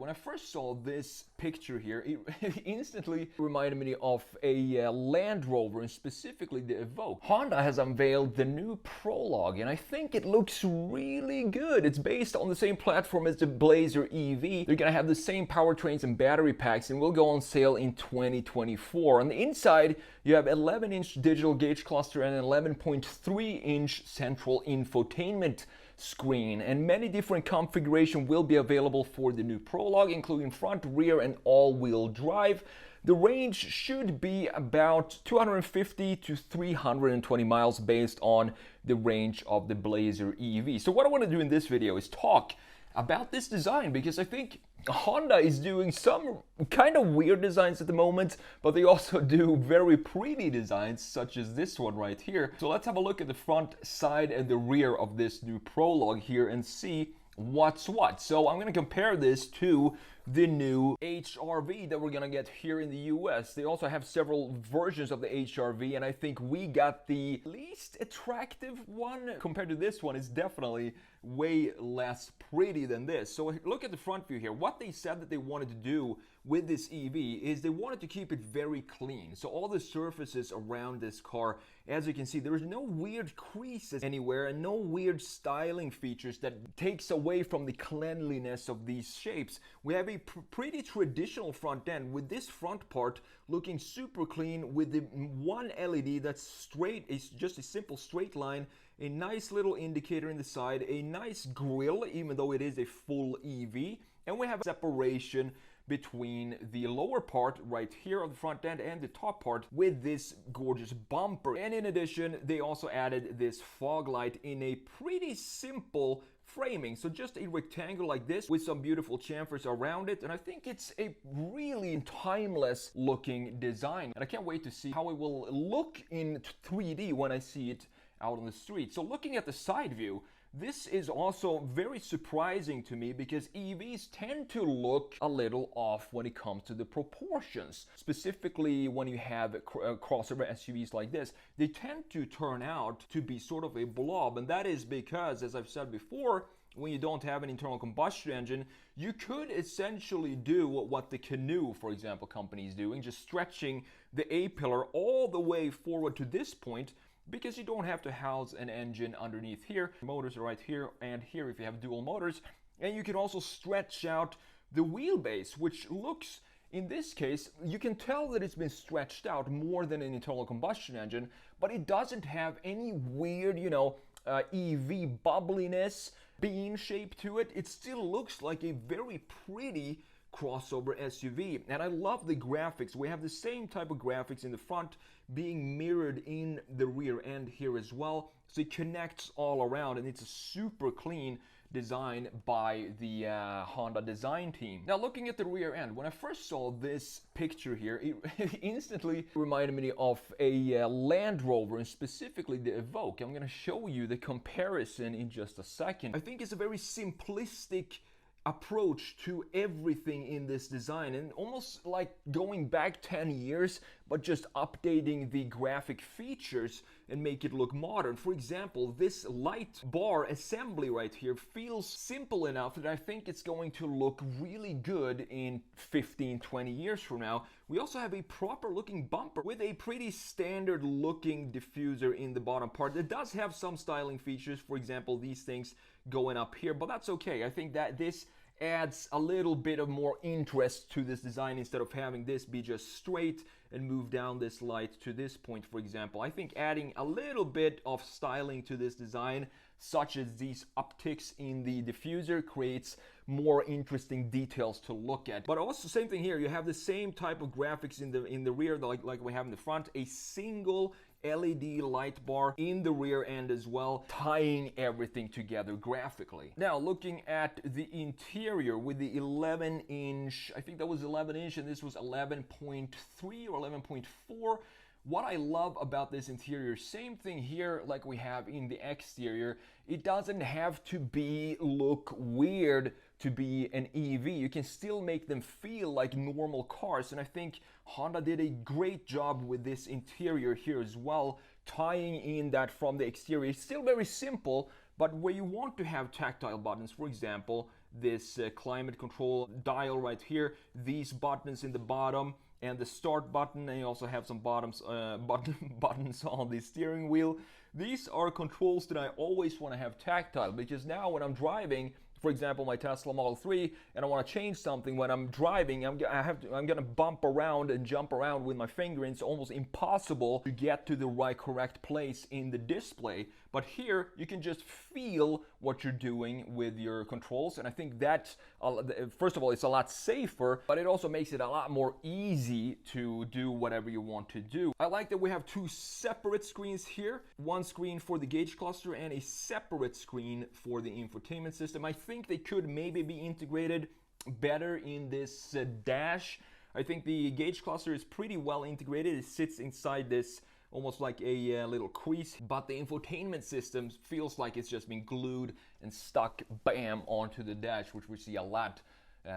When I first saw this picture here, it instantly reminded me of a Land Rover, and specifically the Evoque. Honda has unveiled the new Prologue, and I think it looks really good. It's based on the same platform as the Blazer EV. They're gonna have the same powertrains and battery packs, and will go on sale in 2024. On the inside, you have 11-inch digital gauge cluster and an 11.3-inch central infotainment screen, and many different configurations will be available for the new Prologue, including front, rear, and all-wheel drive. The range should be about 250 to 320 miles based on the range of the Blazer EV. So what I want to do in this video is talk about this design, because I think Honda is doing some kind of weird designs at the moment, but they also do very pretty designs such as this one right here. So let's have a look at the front, side, and the rear of this new Prologue here and see what's what. So I'm going to compare this to the new HR-V that we're going to get here in the US. They also have several versions of the HR-V, and I think we got the least attractive one compared to this one. Is definitely way less pretty than this. So look at the front view here. What they said that they wanted to do with this EV is they wanted to keep it very clean. So all the surfaces around this car, as you can see, there is no weird creases anywhere and no weird styling features that takes away from the cleanliness of these shapes. We have a pretty traditional front end with this front part looking super clean with the one LED that's straight. It's just a simple straight line, a nice little indicator in the side, a nice grille even though it is a full EV, and we have a separation between the lower part right here on the front end and the top part with this gorgeous bumper. And in addition, they also added this fog light in a pretty simple framing. So just a rectangle like this with some beautiful chamfers around it, and I think it's a really timeless looking design, and I can't wait to see how it will look in 3D when I see it out on the street. So looking at the side view, this is also very surprising to me because EVs tend to look a little off when it comes to the proportions. Specifically when you have crossover SUVs like this, they tend to turn out to be sort of a blob, and that is because, as I've said before, when you don't have an internal combustion engine, you could essentially do what the Canoe, for example, company is doing, just stretching the A-pillar all the way forward to this point, because you don't have to house an engine underneath here. Motors are right here and here if you have dual motors, and you can also stretch out the wheelbase, which looks, in this case, you can tell that it's been stretched out more than an internal combustion engine, but it doesn't have any weird, EV bubbliness, bean shape to it. It still looks like a very pretty crossover SUV, and I love the graphics. We have the same type of graphics in the front being mirrored in the rear end here as well, so it connects all around, and it's a super clean design by the Honda design team. Now looking at the rear end, when I first saw this picture here, it instantly reminded me of a Land Rover, and specifically the Evoque. I'm going to show you the comparison in just a second. I think it's a very simplistic approach to everything in this design, and almost like going back 10 years but just updating the graphic features and make it look modern. For example, this light bar assembly right here feels simple enough that I think it's going to look really good in 15-20 years from now. We also have a proper looking bumper with a pretty standard looking diffuser in the bottom part. It does have some styling features, for example these things going up here, but that's okay. I think that this adds a little bit of more interest to this design instead of having this be just straight and move down this light to this point, for example. I think adding a little bit of styling to this design, such as these upticks in the diffuser, creates more interesting details to look at. But also same thing here, you have the same type of graphics in the rear like we have in the front, a single LED light bar in the rear end as well, tying everything together graphically. Now looking at the interior with the 11-inch, I think that was 11-inch and this was 11.3 or 11.4. What I love about this interior, same thing here like we have in the exterior, it doesn't have to look weird to be an EV. You can still make them feel like normal cars, and I think Honda did a great job with this interior here as well, tying in that from the exterior. It's still very simple, but where you want to have tactile buttons, for example, this climate control dial right here, these buttons in the bottom, and the start button, and you also have some buttons on the steering wheel. These are controls that I always want to have tactile, because now when I'm driving, for example, my Tesla Model 3, and I want to change something when I'm driving, I'm gonna bump around and jump around with my finger, and it's almost impossible to get to the right correct place in the display. But here you can just feel what you're doing with your controls, and I think that first of all, it's a lot safer, but it also makes it a lot more easy to do whatever you want to do. I like that we have two separate screens here, one screen for the gauge cluster and a separate screen for the infotainment system. I think they could maybe be integrated better in this dash. I think the gauge cluster is pretty well integrated. It sits inside this almost like a little crease, but the infotainment system feels like it's just been glued and stuck bam onto the dash, which we see a lot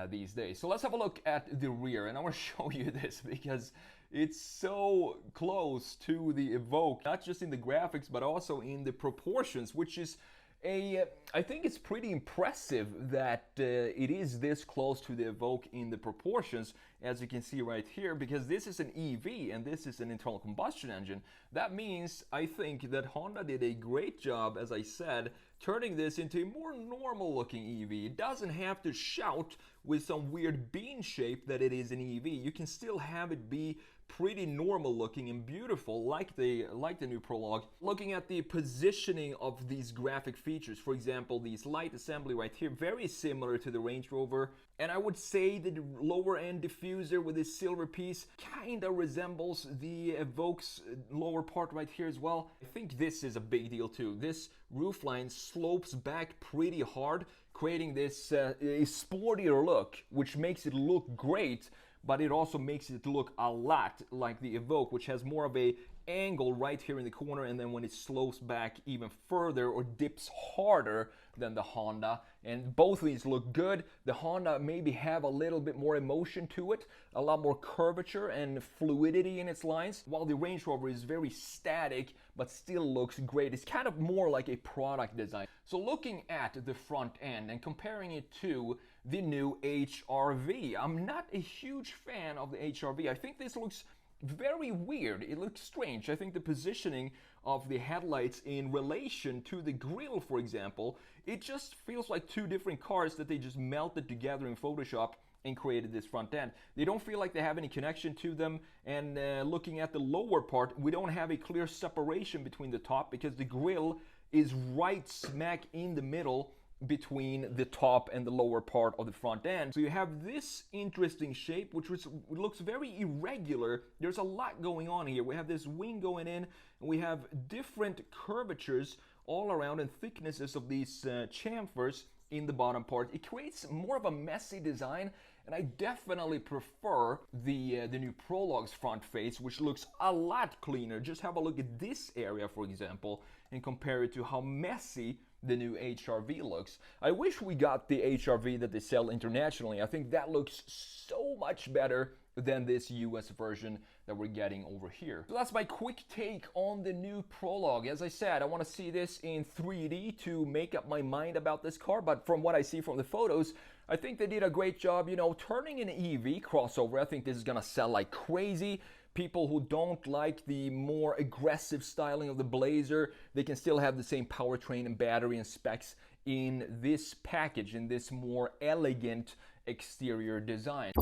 these days. So let's have a look at the rear, and I want to show you this because it's so close to the Evoque, not just in the graphics but also in the proportions, which is I think it's pretty impressive that it is this close to the Evoque in the proportions, as you can see right here, because this is an EV and this is an internal combustion engine. That means I think that Honda did a great job, as I said, turning this into a more normal looking EV. It doesn't have to shout with some weird bean shape that it is an EV. You can still have it be pretty normal looking and beautiful, like the new Prologue. Looking at the positioning of these graphic features, for example, these light assembly right here, very similar to the Range Rover. And I would say the lower end diffuser with this silver piece kinda resembles the Evoque's lower part right here as well. I think this is a big deal too. This roofline slopes back pretty hard, creating this a sportier look, which makes it look great, but it also makes it look a lot like the Evoque, which has more of a angle right here in the corner, and then when it slopes back even further or dips harder than the Honda. And both of these look good. The Honda maybe have a little bit more emotion to it, a lot more curvature and fluidity in its lines, while the Range Rover is very static but still looks great. It's kind of more like a product design. So looking at the front end and comparing it to the new HR-V, I'm not a huge fan of the HR-V. I think this looks very weird. It looks strange. I think the positioning of the headlights in relation to the grille, for example, it just feels like two different cars that they just melted together in Photoshop and created this front end. They don't feel like they have any connection to them, and looking at the lower part, we don't have a clear separation between the top because the grille is right smack in the middle between the top and the lower part of the front end. So you have this interesting shape, which looks very irregular. There's a lot going on here. We have this wing going in, and we have different curvatures all around and thicknesses of these chamfers in the bottom part. It creates more of a messy design, and I definitely prefer the new Prologue's front face, which looks a lot cleaner. Just have a look at this area, for example, and compare it to how messy the new HR-V looks. I wish we got the HR-V that they sell internationally. I think that looks so much better than this US version that we're getting over here. So that's my quick take on the new Prologue. As I said, I want to see this in 3D to make up my mind about this car, but from what I see from the photos, I think they did a great job, you know, turning an EV crossover. I think this is gonna sell like crazy. People who don't like the more aggressive styling of the Blazer, they can still have the same powertrain and battery and specs in this package, in this more elegant exterior design.